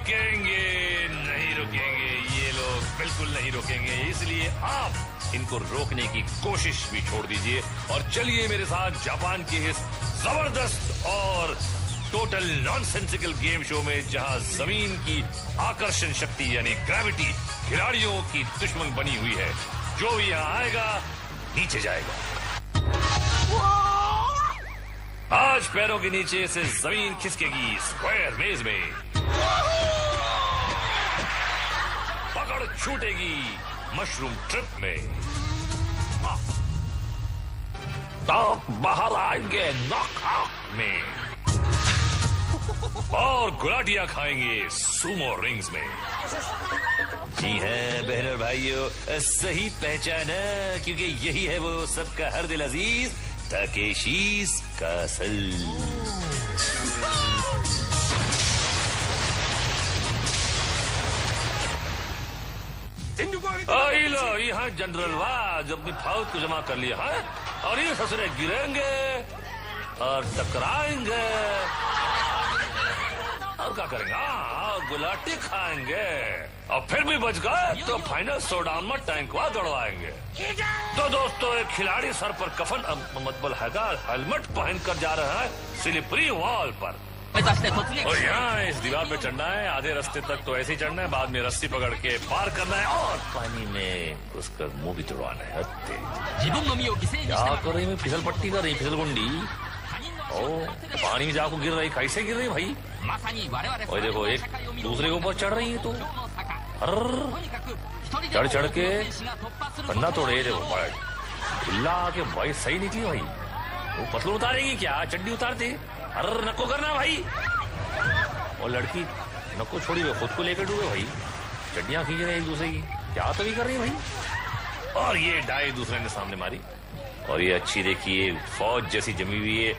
रुकेंगे, नहीं रुकेंगे, ये लोग बिल्कुल नहीं रुकेंगे। इसलिए आप इनको रोकने की कोशिश भी छोड़ दीजिए और चलिए मेरे साथ जापान के इस जबरदस्त और टोटल नॉनसेंसिकल गेम शो में, जहां जमीन की आकर्षण शक्ति यानी ग्रेविटी खिलाड़ियों की दुश्मन बनी हुई है। जो भी यहां आएगा नीचे जाएगा। आज पैरों के नीचे से जमीन खिसकेगी स्क्वायर मेज में, पकड़ छूटेगी मशरूम ट्रिप में, दांत बाहर आएंगे नॉकआउट में और गुलाटियां खाएंगे सुमो रिंग्स में। जी है बहनों भाइयों, सही पहचाना, क्योंकि यही है वो सबका हर दिल अजीज ताकेशी's कासल। लो यहाँ जनरल वाज अपनी फौज को जमा कर लिया है और ये ससुरे गिरेंगे और टकराएंगे और क्या करेंगे? गुलाटी खाएंगे और फिर भी बच गए तो फाइनल शोडाउन में टैंकवा दौड़वाएंगे। तो दोस्तों, एक खिलाड़ी सर पर कफन मतलब हेलमेट पहनकर जा रहा है स्लिपरी वॉल पर और यहाँ इस दीवार पे चढ़ना है। आधे रास्ते तक तो ऐसे ही चढ़ना है, बाद में रस्सी पकड़ के पार करना है और पानी में घुसकर मुंह भी तुड़वाना है। क्या कर रही? फिसल पट्टी कर रही, फिसल गुंडी। ओ पानी में जाकर गिर रही, कैसे गिर रही भाई? और देखो एक दूसरे के ऊपर चढ़ रही है, तो चढ़ चढ़ के पन्ना तोड़े। देखो ढिल्ला के भाई सही निकली भाई। वो पतलू उतारेगी क्या? चड्डी उतारती। अरे नको करना भाई। और लड़की नको छोड़ी हुई, खुद को लेकर डूबे भाई। चड्डियां खींच रहे एक दूसरे की, क्या तो भी कर रही भाई। और ये डाई दूसरे ने सामने मारी। और ये अच्छी देखिए फौज जैसी जमी हुई है।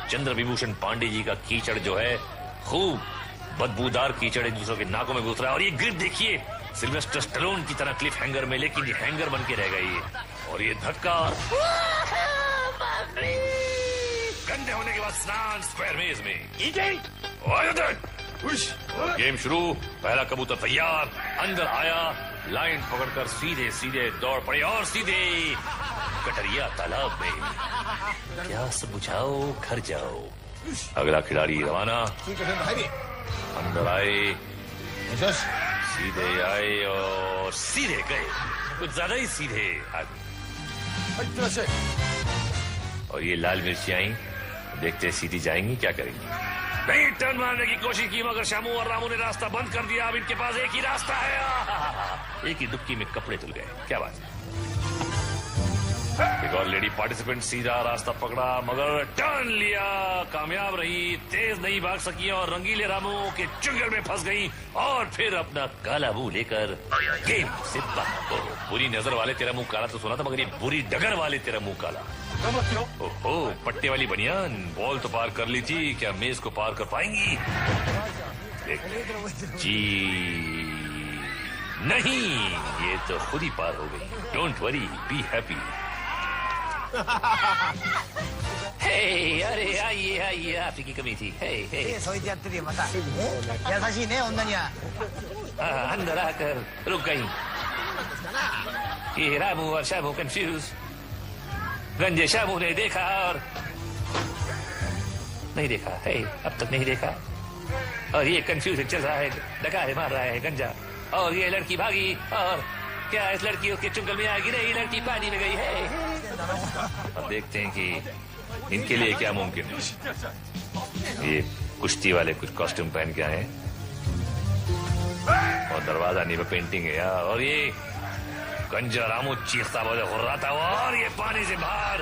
चंद्र विभूषण पांडे जी का कीचड़ जो है, खूब बदबूदार कीचड़ एक दूसरे के नाकों में घुस रहा है। और ये ग्रिप देखिए सिल्वेस्टर स्टैलोन की तरह क्लिफ हैंगर में, लेकिन ये हैंगर बन के रह गई है। और ये धक्का गंदे होने के बाद स्नान स्क्वायर मेज में। गेम शुरू। पहला कबूतर तैयार, अंदर आया, लाइन पकड़कर सीधे सीधे दौड़ पड़े और सीधे कटरिया तालाब में। क्या सब बुझाओ, घर जाओ। अगला खिलाड़ी रवाना। अंदर आए, सीधे आए और सीधे गए, कुछ ज्यादा ही सीधे आगे। और ये लाल मिर्ची आई, देखते सीधी जाएंगी, क्या करेंगी? नहीं, टर्न मारने की कोशिश की मगर शामू और रामू ने रास्ता बंद कर दिया। अब इनके पास एक ही रास्ता है। एक ही डुबकी में कपड़े धुल गए, क्या बात है। एक और लेडी पार्टिसिपेंट सीधा रास्ता पकड़ा मगर टर्न लिया, कामयाब रही, तेज नहीं भाग सकी और रंगीले रामू के चुंगल में फंस गई और फिर अपना काला मुंह लेकर गेम से बाहर। बुरी नजर वाले तेरा मुंह काला तो सुना था, मगर ये बुरी डगर वाले तेरा मुंह काला। ओहो, पट्टे वाली बनियान, बॉल तो पार कर ली थी, क्या मेज को पार कर पाएंगी? जी नहीं, ये तो खुद ही पार हो गई। Don't worry, be happy. Hey, अरे आइए आइए, आपकी कमी थी। हे हे, अंदर आकर रुक गई। ये रामू और शामू कंफ्यूज। गंजे शामू ने देखा और नहीं देखा, है अब तक नहीं देखा। और ये कंफ्यूज चल रहा है, डकारे मार रहा है गंजा। और ये लड़की भागी और क्या इस लड़की के चुंगल में आएगी? नहीं, लड़की पानी में गई है। अब देखते हैं कि इनके लिए क्या मुमकिन है। ये कुश्ती वाले कुछ कॉस्ट्यूम पहन के आए और दरवाजा नहीं पे पेंटिंग है यार। और ये गंजा रामू चीखता हो रहा था और ये पानी से बाहर,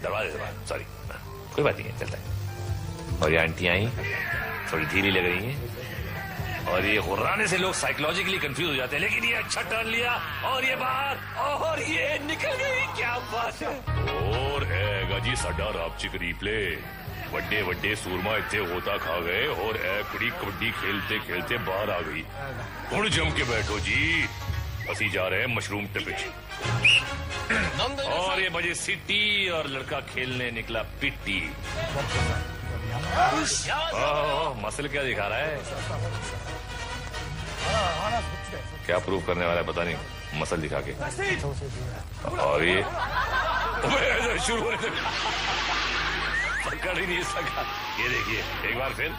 दरवाजे से बाहर, सॉरी, कोई बात नहीं है, चलता है। और ये आंटी आई, थोड़ी धीरे लग रही है और ये हुर्राने से लोग साइकोलॉजिकली कंफ्यूज हो जाते हैं, लेकिन ये अच्छा टर्न लिया और ये बाहर और ये निकल गई। क्या बात है। और है गाजी साडा रापचिक रीप्ले। बड्डे बड्डे सूरमा इतने होता खा गए और कुड़ी कबड्डी खेलते खेलते बाहर आ गई। उड़ जम के बैठो जी, असी जा रहे हैं मशरूम टिपिच। और ये बजे सिटी और लड़का खेलने निकला पिट्टी। मसल क्या दिखा रहा है? क्या प्रूव करने वाला है पता नहीं, मसल दिखा के। और ये शुरू होने से पकड़ ही नहीं सका। ये देखिए एक बार फिर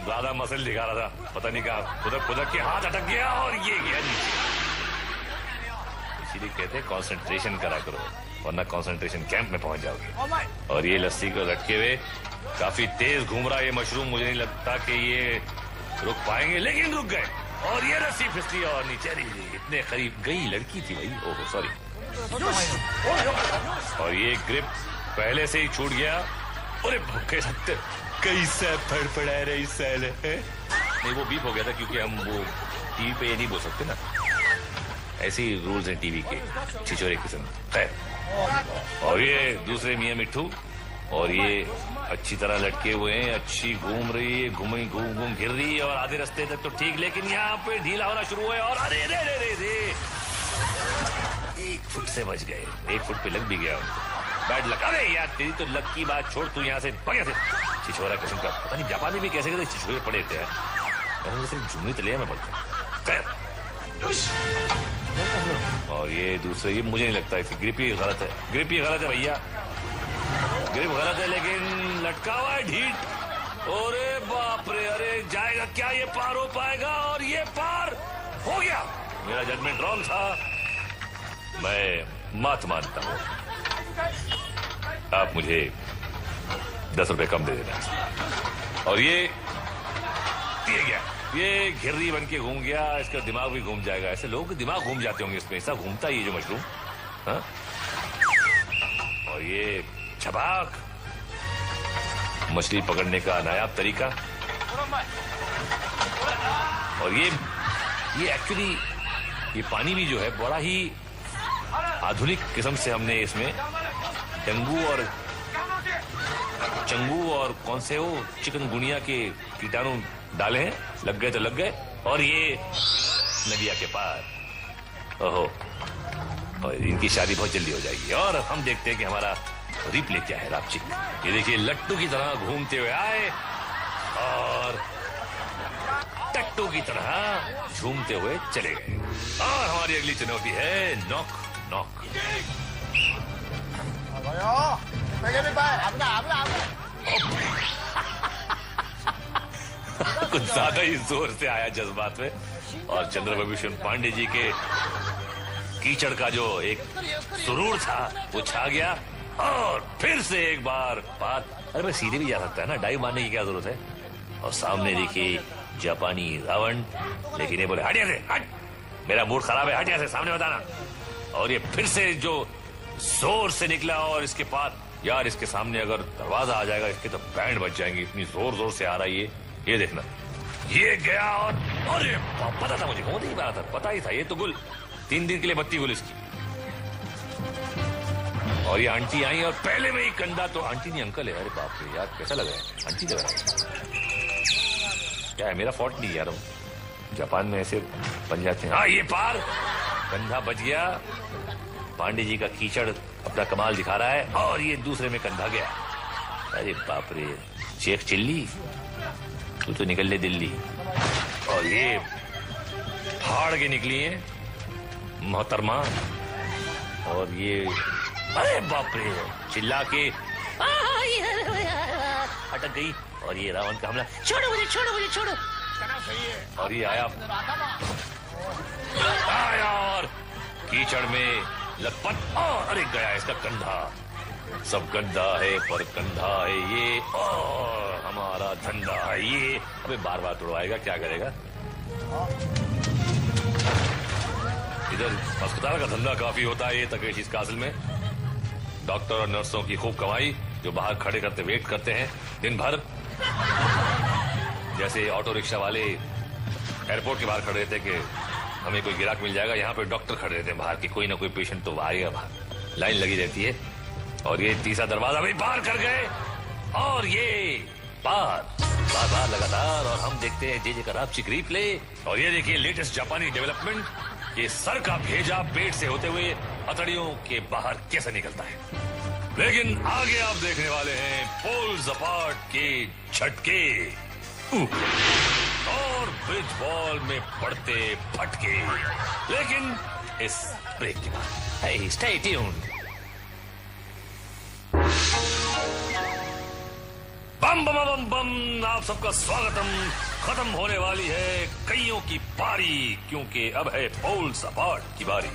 ज्यादा मसल दिखा रहा था, पता नहीं कहा खुदक के हाथ अटक गया और ये गया नीचे। इसीलिए कहते हैं कंसंट्रेशन करा करो, वरना कंसंट्रेशन कैंप में पहुंच जाओगे। और ये लस्सी को लटके हुए काफी तेज घूम रहा है ये मशरूम, मुझे नहीं लगता कि ये रुक पाएंगे, लेकिन रुक गए। और ये रस्सी फिसली और नीचे इतने करीब गई, लड़की थी भाई, ओह सॉरी। और ये ग्रिप पहले से ही छूट गया। अरे भूखे सकते कैसे फड़फड़ा रही साले। नहीं वो बीप हो गया था क्योंकि हम वो टीवी पे ये नहीं बोल सकते ना, ऐसे ही रूल्स हैं टीवी के, छिछोरे किस्म। खैर, और ये दूसरे मियां मिट्ठू, और ये अच्छी तरह लटके हुए हैं, अच्छी घूम रही है, घूम घिर रही है, और आधे रास्ते तक तो ठीक, लेकिन यहाँ पे ढीला होना शुरू हुआ और अरे रे रे रे रे 1 फुट से बच गए, 1 फुट पे लग भी गया उनको। Bad luck. अरे यार तेरी तो लक की बात छोड़, तू यहाँ से बढ़िया से छिछोरा किस्म का, पता नहीं जापान में भी कैसे कैसे छिछोरे पड़े थे यार, सिर्फ झुमरी तलिया में पड़ते। और ये दूसरे, ये मुझे नहीं लगता इसकी ग्रिप ही गलत है, ग्रिप ही गलत है भैया, ग्रिप गलत है, लेकिन लटका हुआ है ढीठ। अरे बाप रे, अरे जाएगा क्या ये, पार हो पाएगा? और ये पार हो गया। मेरा जजमेंट रॉन्ग था, मैं मात मानता हूं। आप मुझे 10 रुपए कम दे देना। और ये गया, ये घिर्री बन के घूम गया, इसका दिमाग भी घूम जाएगा। ऐसे लोगों के दिमाग घूम जाते होंगे इसमें, ऐसा घूमता ही है जो मशरूम। हाँ? और ये छपाक, मछली पकड़ने का नायाब तरीका। और ये एक्चुअली ये पानी भी जो है बड़ा ही आधुनिक किस्म से हमने इसमें चंगू और कौन से वो चिकनगुनिया के कीटाणु डाले हैं, लग गए तो लग गए। और ये नदिया के पार, ओहो, और इनकी शादी बहुत जल्दी हो जाएगी। और हम देखते हैं कि हमारा रिप्ले क्या है रापचिक। ये देखिए लट्टू की तरह घूमते हुए आए और टट्टू की तरह झूमते हुए चले गए। और हमारी अगली चुनौती है नॉक नॉक। कुछ ज्यादा ही जोर से आया जज्बात में, और चंद्रभूषण पांडे जी के कीचड़ का जो एक सुरूर था वो छा गया। और फिर से एक बार बात, अरे मैं सीधे भी जा सकता है ना, डाइव मारने की क्या जरूरत है। और सामने देखिए जापानी रावण, लेकिन ये बोले हट यहाँ से, हट, मेरा मूड खराब है, हट यहाँ से, सामने बताना। और ये फिर से जो जोर से निकला, और इसके पास यार इसके सामने अगर दरवाजा आ जाएगा इसके तो बैंड बच जाएंगे, इतनी जोर जोर से आ रहा है ये देखना। ये गया और अरे पता था मुझे, हो नहीं पा रहा था, पता ही था, ये तो गुल 3 दिन के लिए बत्ती गुल इसकी। और ये आंटी आई और पहले में ही कंधा, तो आंटी नहीं अंकल है, अरे बाप रे यार कैसा लग रहा है, आंटी लग रहा है। क्या है, मेरा फॉल्ट नहीं यार, जापान में ऐसे बन जाते हैं। हाँ ये पार, कंधा बच गया, पांडे जी का कीचड़ अपना कमाल दिखा रहा है, और ये दूसरे में कंधा गया। अरे बाप रे, शेख चिल्ली तू तो निकल ले दिल्ली। और ये फाड़ के निकली है मोहतरमा, और ये अरे बाप रे चिल्ला के अटक गई। और ये रावण का हमला, छोड़ो मुझे, छोड़ो मुझे, छोड़ो। और ये आया और कीचड़ में लपट, और अरे गया इसका कंधा। सब गंदा है पर कंधा है ये, और हमारा धंधा है ये। अबे बार बार तोड़वाएगा, क्या करेगा। इधर अस्पताल का धंधा काफी होता है ये तकेशीस कासिल में, डॉक्टर और नर्सों की खूब कमाई, जो बाहर खड़े करते वेट करते हैं दिन भर। जैसे ऑटो रिक्शा वाले एयरपोर्ट के बाहर खड़े रहते कि हमें कोई गिराक मिल जाएगा, यहाँ पे डॉक्टर खड़े रहते हैं बाहर कि कोई ना कोई पेशेंट तो आएगा बाहर, लाइन लगी रहती है। और ये तीसरा दरवाजा भी पार कर गए, और ये बार बार लगातार। और हम देखते हैं जे का रापचिक रिप्ले। और ये देखिए लेटेस्ट जापानी डेवलपमेंट, ये सर का भेजा पेट से होते हुए हथड़ियों के बाहर कैसे निकलता है। लेकिन आगे आप देखने वाले हैं पोल्स अपार्ट के झटके और ब्रिज बॉल में पड़ते फटके, लेकिन इस ब्रेक के बाद। Hey, stay tuned. बम बम बम बम, आप सबका स्वागतम। खत्म होने वाली है कईयों की पारी, क्योंकि अब है पोल्स अपार्ट की बारी।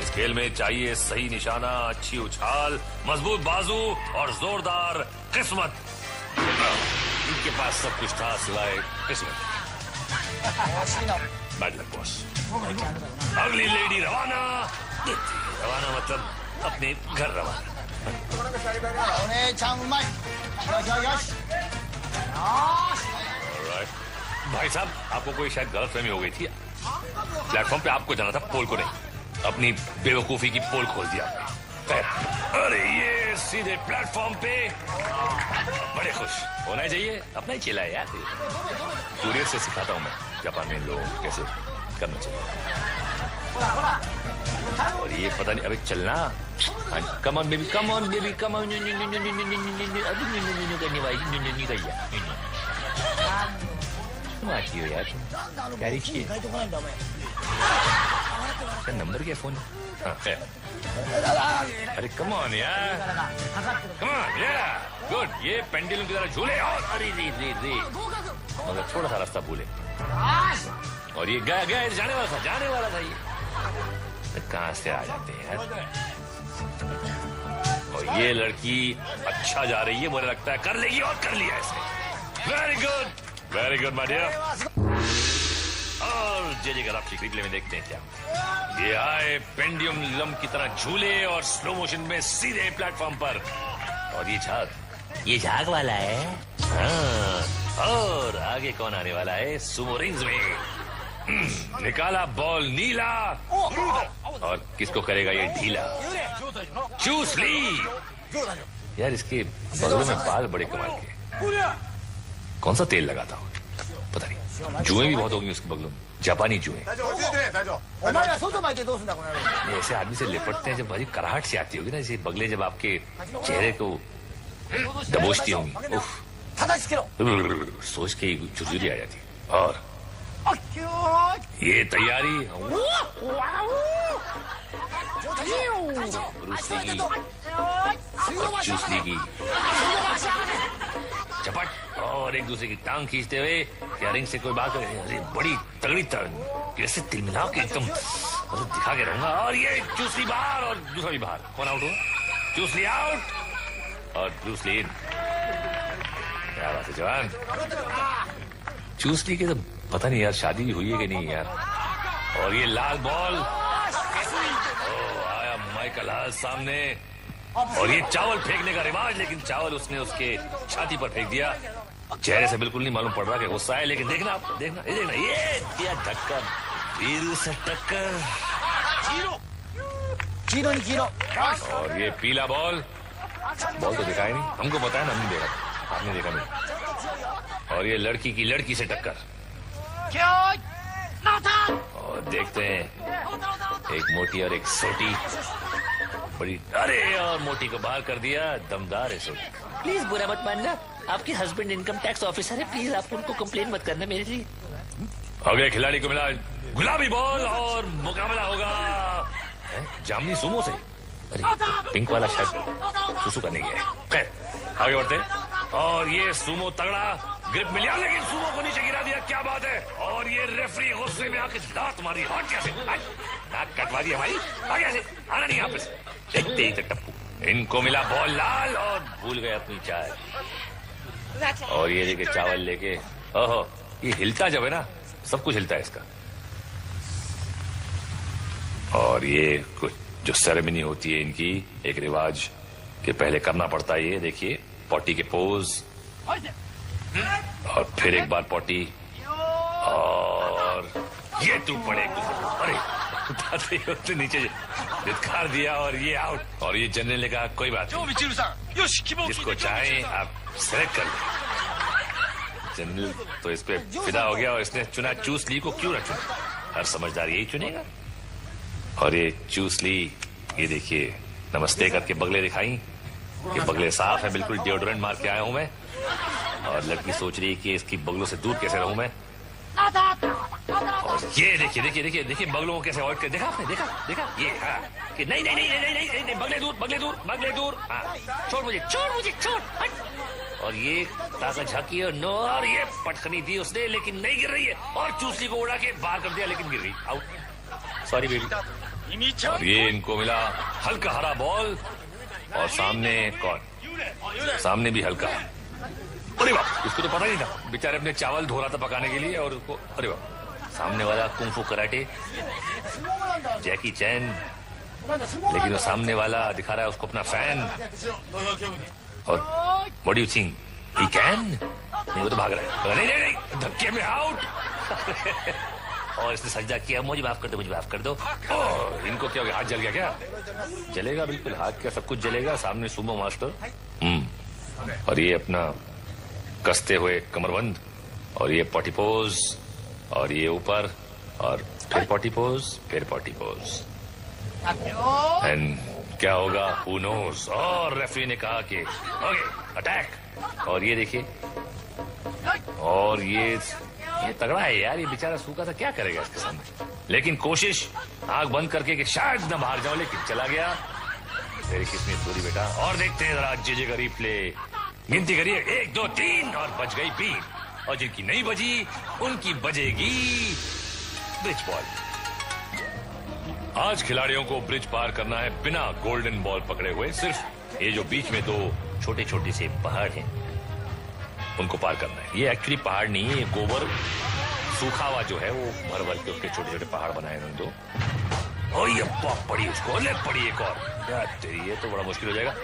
इस खेल में चाहिए सही निशाना, अच्छी उछाल, मजबूत बाजू और जोरदार किस्मत। इनके पास सब कुछ था सिवाय किस्मत। Bad luck boss. अगली लेडी रवाना। रवाना मतलब अपने घर रवाना। भाई साहब, आपको कोई शायद गलतफहमी हो गई थी। प्लेटफॉर्म पे आपको जाना था, पोल को नहीं। अपनी बेवकूफी की पोल खोल दिया आपने। अरे ये सीधे प्लेटफॉर्म पे। बड़े खुश होना चाहिए, अपना ही चला है यार। कुरियर से सिखाता हूँ मैं जापान में लोग कैसे करना चाहिए। और ये पता नहीं, अबे चलना। Come on baby, come on baby, come on. करने वाली आती हो यार, क्या रही नंबर क्या फोन? हाँ, अरे कम ऑन यार, कम ऑन यार। गुड, ये पेंडुलम की तरह झूले। और अरे रे रे रे, मगर थोड़ा सा रास्ता भूले। और ये गया गया, जाने वाला था ये। कहां से आ जाते हैं यार। और ये लड़की अच्छा जा रही है, मुझे लगता है कर लेगी, और कर लिया इसने। Very good my dear. और जेजे का आपकी रिप्ले में देखते हैं क्या। ये आए पेंडुलम की तरह झूले और स्लो मोशन में सीधे प्लेटफॉर्म पर। और ये झाग वाला है। हाँ, और आगे कौन आने वाला है सुमो रिंग्स में। निकाला बॉल नीला, और किसको करेगा ये ढीला। चूस ली। यार इसके बगलों में बाल बड़े कमाल के। कौन सा तेल लगाता हूँ पता नहीं। जुएं भी बहुत होंगी उसके बगलों में, जापानी जुएं। ऐसे आदमी से लिपटते हैं जब भाई कराहट से आती होगी ना, जैसे बगले जब आपके चेहरे को दबोचती होंगी। सोच के झुरझुरी आ जाती। और ये तैयारी चूसली की चपट, और एक दूसरे की टांग खींचते हुए क्या रिंग से कोई बात करे। अरे बड़ी तगड़ी कैसे तिलमिला के एकदम दिखा के रहूंगा। और ये चूसली बाहर और दूसरा भी बाहर। कौन आउट हुआ? चूसली आउट और चूसली इन। क्या बात है जवान। चूसली के तो पता नहीं यार शादी भी हुई है कि नहीं यार। और ये लाल बॉल, आया माइकल हाल सामने। और ये चावल फेंकने का रिवाज, लेकिन चावल उसने उसके छाती पर फेंक दिया। चेहरे से बिल्कुल नहीं मालूम पड़ रहा कि गुस्सा है, लेकिन देखना ये क्या टक्कर, वीरू से टक्कर। और ये पीला बॉल तो दिखाई नहीं हमको, बताया ना, हमने देखा, आपने देखा नहीं। और ये लड़की की लड़की से टक्कर। और देखते हैं एक मोटी और एक सोटी। बड़ी, अरे और मोटी को बाहर कर दिया, दमदार है सोटी। प्लीज बुरा मत मानना, आपके हस्बैंड इनकम टैक्स ऑफिसर है, प्लीज आप उनको कंप्लेन मत करना मेरे लिए। अगले खिलाड़ी को मिला गुलाबी बॉल और मुकाबला होगा जामनी सुमो से। अरे पिंक वाला शायद सुसु करने गया है। आगे बढ़ते। और ये सुमो तगड़ा ग्रिप मिला, लेकिन सुमो को नीचे गिरा दिया। क्या बात है। और ये रेफरी गुस्से में आके दांत मारी। हट कैसे, नाक कटवा दी हमारी। आगे से आना नहीं यहाँ पे। देखते ही तक टप्पू। इनको मिला बॉल लाल और भूल गए अपनी चाय। और ये लेके चावल लेके, ओहो ये हिलता जब है ना, सब कुछ हिलता है इसका। और ये कुछ जो सेरेमनी होती है इनकी, एक रिवाज के पहले करना पड़ता है। ये देखिए पॉटी के पोज, और फिर एक बार पॉटी, और ये टूट पड़े एक दूसरे। अरे उसने नीचे धिक्कार दिया और ये आउट। और ये जनरल ने कहा कोई बात नहीं, जिसको चाहे आप सेलेक्ट कर लें। जनरल तो इस पे फिदा हो गया और इसने चुना चूस ली को। क्यों ना चुना, हर समझदार यही चुनेगा। और ये चूस ली, ये देखिए नमस्ते करके बगले दिखाई कि बगले साफ है, बिल्कुल डिओड्रेंट मार के आया हूं मैं। और लड़की सोच रही है कि इसकी बगलों से दूर कैसे रहूं मैं। और ये देखिए देखिए देखिए देखिए बगलों को कैसे अवॉइड कर, देखा आपने, देखा देखा ये, हाँ कि नहीं नहीं नहीं नहीं नहीं नहीं, बगले दूर बगले दूर बगले दूर, हाँ छोड़ मुझे छोड़ मुझे छोड़ हट। और ये ताकत झाकी और नो, और ये पटखनी दी उसने लेकिन नहीं गिर रही है, और चूसली को उड़ा के बाहर कर दिया लेकिन गिर गई, आउट, सॉरी बेबी। और ये इनको मिला हल्का हरा बॉल, और सामने कौन, सामने भी हल्का, अरे बाप, इसको तो पता नहीं था, बेचारे अपने चावल धो रहा था पकाने के लिए, और उसको, अरे बाप, सामने वाला कुंफू कराटे जैकी चैन, लेकिन वो सामने वाला दिखा रहा है उसको अपना फैन। और what do you think he can, नहीं वो तो भाग रहा है, नहीं नहीं नहीं धक्के में आउट। और इसने सज्जा किया, मुझे माफ कर दो मुझे माफ कर दो। इनको क्या हो गया, हाथ जल गया क्या? जलेगा बिल्कुल, हाथ क्या सब कुछ जलेगा, सामने सुमो मास्टर। और ये अपना कसते हुए कमरबंद, और ये पॉटी पोज, और ये ऊपर, और फिर पॉटी पोज, फिर पॉटी पोज, एंड क्या होगा हू नोस। और रेफरी ने कहा कि ओके अटैक। और ये देखिए, और ये तगड़ा है यार, ये बेचारा सूखा था, क्या करेगा इसके सामने, लेकिन कोशिश आंख बंद करके कि शायद न बाहर जाओ, लेकिन चला गया। तेरी किस्मत पूरी बेटा। और देखते हैं जरा जेजे का रीप्ले, गिनती करिए 1 2 3, और बच गई 3, और जिनकी नहीं बजी उनकी बजेगी ब्रिज बॉल। आज खिलाड़ियों को ब्रिज पार करना है बिना गोल्डन बॉल पकड़े हुए, सिर्फ ये जो बीच में 2 छोटे छोटे से पहाड़ हैं उनको पार करना है। ये एक्चुअली पहाड़ नहीं है, ये गोबर सूखा हुआ जो है वो भर भर के उसके छोटे छोटे पहाड़ बनाए उन्होंने 2। और ये पड़ी उसको, ले पड़ी एक और, ये तो बड़ा मुश्किल हो जाएगा।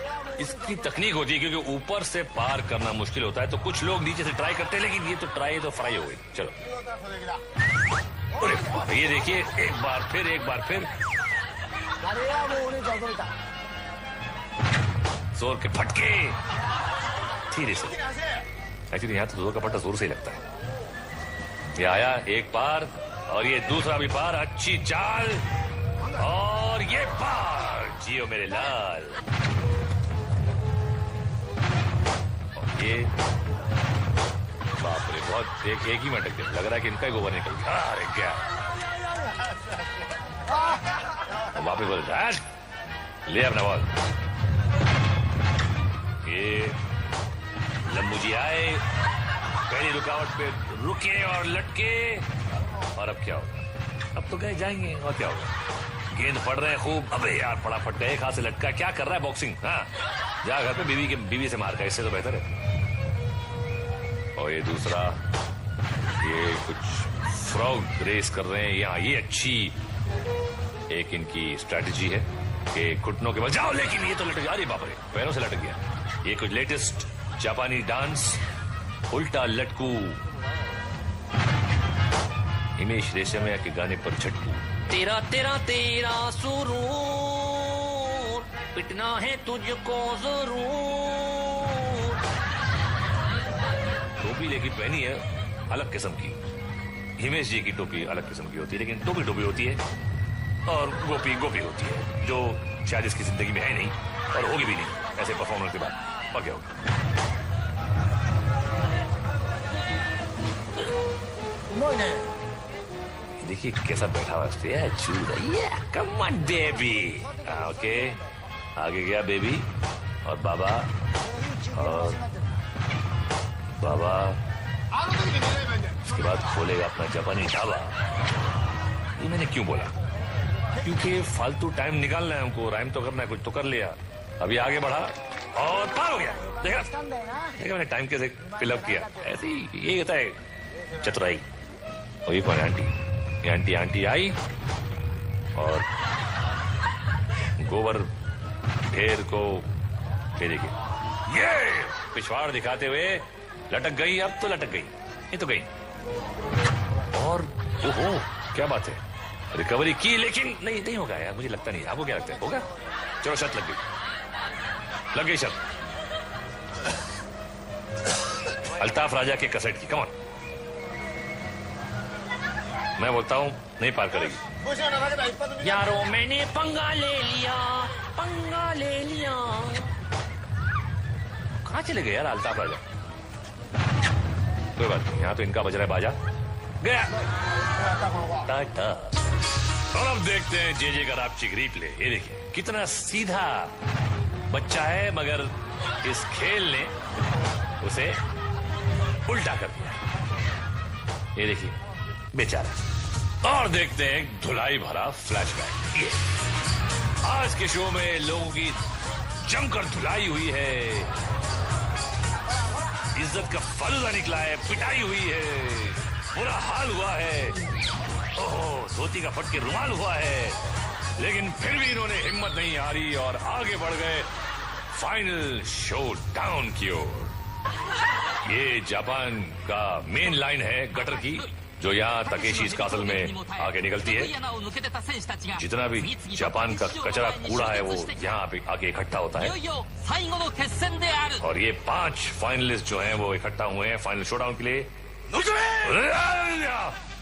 इसकी तकनीक होती है क्योंकि ऊपर से पार करना मुश्किल होता है, तो कुछ लोग नीचे से ट्राई करते हैं, लेकिन ये तो ट्राई तो फ्राई हो गई। चलो, अरे ये देखिए, एक बार फिर जोर के फटके, धीरे से। एक्चुअली यहाँ तो जोर का फटका जोर से ही लगता है। ये आया एक पार, और ये दूसरा भी पार, अच्छी चाल, और ये पार, जियो मेरे लाल। ये बाप रे, बहुत एक ही में अटक गया, लग रहा है कि इनका ही गोबर निकल गया। अरे क्या, वापिस बोल ले अपना बॉल। ये लंबू जी आए, पहली रुकावट पे रुके और लटके, और अब क्या होगा, अब तो गए जाएंगे, और क्या होगा, गेंद पड़ रहे हैं खूब। अबे यार पड़ा फट गया, एक हाथ से लटका, क्या कर रहा है बॉक्सिंग, हाँ जा घर पे बीवी से मार का, इससे तो बेहतर है। और ये दूसरा, ये कुछ फ्रॉग रेस कर रहे हैं यहाँ, ये अच्छी एक इनकी स्ट्रैटेजी है कि घुटनों के बल जाओ, लेकिन ये तो लटक गया, अरे बाप रे, पैरों से लटक गया। ये कुछ लेटेस्ट जापानी डांस, उल्टा लटकू, हिमेश रेशमिया के गाने पर झटकू। तेरा तेरा तेरा सुरूर, पिटना है तुझको जरूर। टोपी लेकिन पहनी है अलग किस्म की, हिमेश जी की टोपी अलग किस्म की होती है, लेकिन टोपी टोपी होती है, और गोपी गोपी होती है, जो शायद इसकी जिंदगी में है नहीं और होगी भी नहीं ऐसे परफॉर्मेंस के बाद। और क्या होगा, देखिए कैसा बैठा हुआ है, कम ऑन बेबी, ओके, आगे गया बेबी, और बाबा, और बाबा, उसके बाद खोलेगा अपना जापानी ढाबा। ये मैंने क्यों बोला, क्योंकि फालतू टाइम निकालना है हमको, राइम तो करना है, कुछ तो कर लिया। अभी आगे बढ़ा और पार हो गया, देखा मैंने टाइम कैसे फिलअप किया, ऐसे ही ये होता है चतुराई। और ये कौन आंटी, आंटी आई और गोबर ढेर को, ये देखिए, ये पिछवाड़ दिखाते हुए लटक गई, अब तो लटक गई, ये तो गई। और ओहो क्या बात है, रिकवरी की, लेकिन नहीं होगा यार, मुझे लगता नहीं। आपको क्या लगता है, होगा? चलो शर्त लग गई शर्त अल्ताफ राजा के कसट की, कमॉन। मैं बोलता हूं नहीं पार करेगी। यारो मैंने पंगा ले लिया, पंगा ले लिया। कहाँ चले गए यार अल्ताफ राजा? कोई बात नहीं, यहाँ तो इनका बज रहा है बाजा। गया टाटा। और अब देखते हैं जे का रापचिक रीप्ले। ये देखिए कितना सीधा बच्चा है, मगर इस खेल ने उसे उल्टा कर दिया। ये देखिए बेचारा। और देखते हैं एक धुलाई भरा फ्लैशबैक। ये आज के शो में लोगों की जमकर धुलाई हुई है, इज्जत का फालूदा निकला है, पिटाई हुई है, बुरा हाल हुआ है, ओहो धोती का फट के रुमाल हुआ है, लेकिन फिर भी इन्होंने हिम्मत नहीं हारी और आगे बढ़ गए फाइनल शो डाउन की ओर। ये जापान का मेन लाइन है गटर की, जो यहाँ तकेशी कासल में आगे निकलती है। जितना भी जापान का कचरा कूड़ा है वो यहाँ पे आगे इकट्ठा होता है। और ये 5 फाइनलिस्ट जो हैं वो इकट्ठा हुए हैं फाइनल शोडाउन के लिए।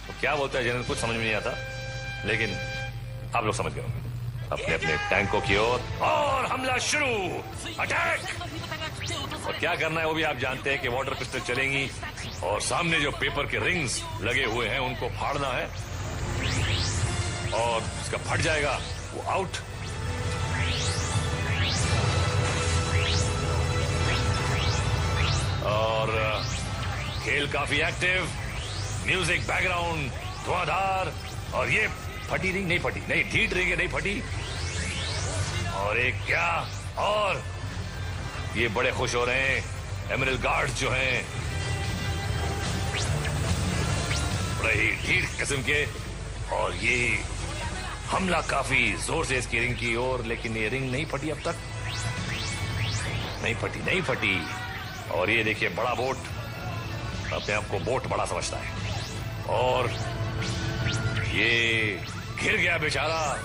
तो क्या बोलता है जनरल, कुछ समझ में नहीं आता, लेकिन आप लोग समझ गए होंगे। अपने अपने टैंकों की ओर और हमला शुरू, अटैक। और क्या करना है वो भी आप जानते हैं कि वाटर पिस्टल चलेंगी और सामने जो पेपर के रिंग्स लगे हुए हैं उनको फाड़ना है, और इसका फट जाएगा वो आउट। और खेल काफी एक्टिव, म्यूजिक बैकग्राउंड धुआंधार, और ये फटी रिंग नहीं फटी, नहीं ढीठ रिंग नहीं फटी। और एक क्या, और ये बड़े खुश हो रहे हैं एमरल्ड गार्ड्स जो हैं, बड़े ही ढीठ किस्म के। और ये हमला काफी जोर से इसकी रिंग की ओर, लेकिन ये रिंग नहीं फटी अब तक, नहीं फटी। और ये देखिए बड़ा बोट, अपने आप को बोट बड़ा समझता है, और ये गिर गया बेचारा।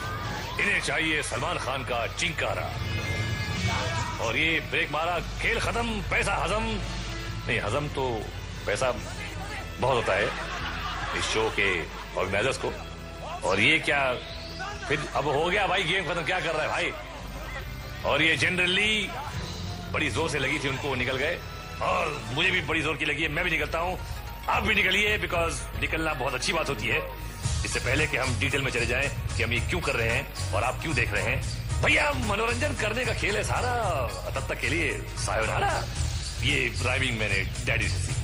इन्हें चाहिए सलमान खान का चिंकारा। और ये ब्रेक मारा, खेल खत्म, पैसा हजम नहीं, हजम तो पैसा बहुत होता है इस शो के ऑर्गेनाइजर्स को। और ये क्या फिर अब हो गया भाई, गेम खत्म, क्या कर रहा है भाई। और ये जनरली बड़ी जोर से लगी थी उनको, निकल गए, और मुझे भी बड़ी जोर की लगी है, मैं भी निकलता हूं, आप भी निकलिए, बिकॉज निकलना बहुत अच्छी बात होती है। इससे पहले कि हम डिटेल में चले जाएं कि हम ये क्यों कर रहे हैं और आप क्यों देख रहे हैं, भैया मनोरंजन करने का खेल है सारा, तब तक के लिए सायोनारा। ये ड्राइविंग मैंने डैडी से सीखा।